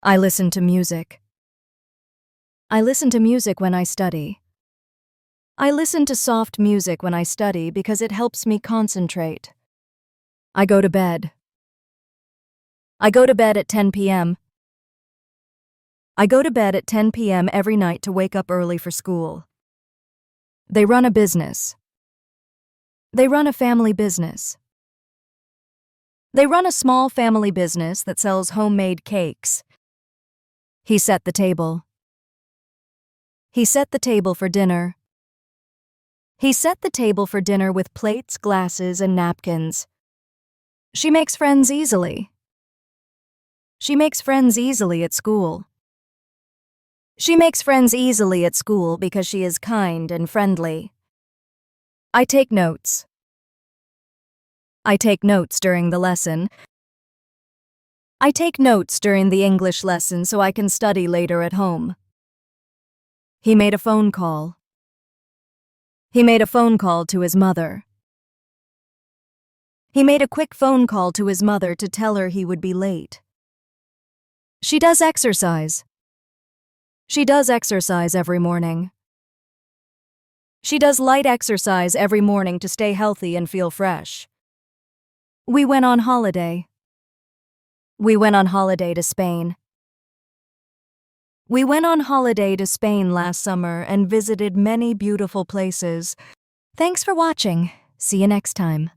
I listen to music. I listen to music when I study. I listen to soft music when I study because it helps me concentrate. I go to bed. I go to bed at 10 p.m. I go to bed at 10 p.m. every night to wake up early for school. They run a business. They run a family business. They run a small family business that sells homemade cakes. He set the table. He set the table for dinner. He set the table for dinner with plates, glasses, and napkins. She makes friends easily. She makes friends easily at school. She makes friends easily at school because she is kind and friendly. I take notes. I take notes during the lesson. I take notes during the English lesson so I can study later at home. He made a phone call. He made a phone call to his mother. He made a quick phone call to his mother to tell her he would be late. She does exercise. She does exercise every morning. She does light exercise every morning to stay healthy and feel fresh. We went on holiday. We went on holiday to Spain. We went on holiday to Spain last summer and visited many beautiful places. Thanks for watching. See you next time.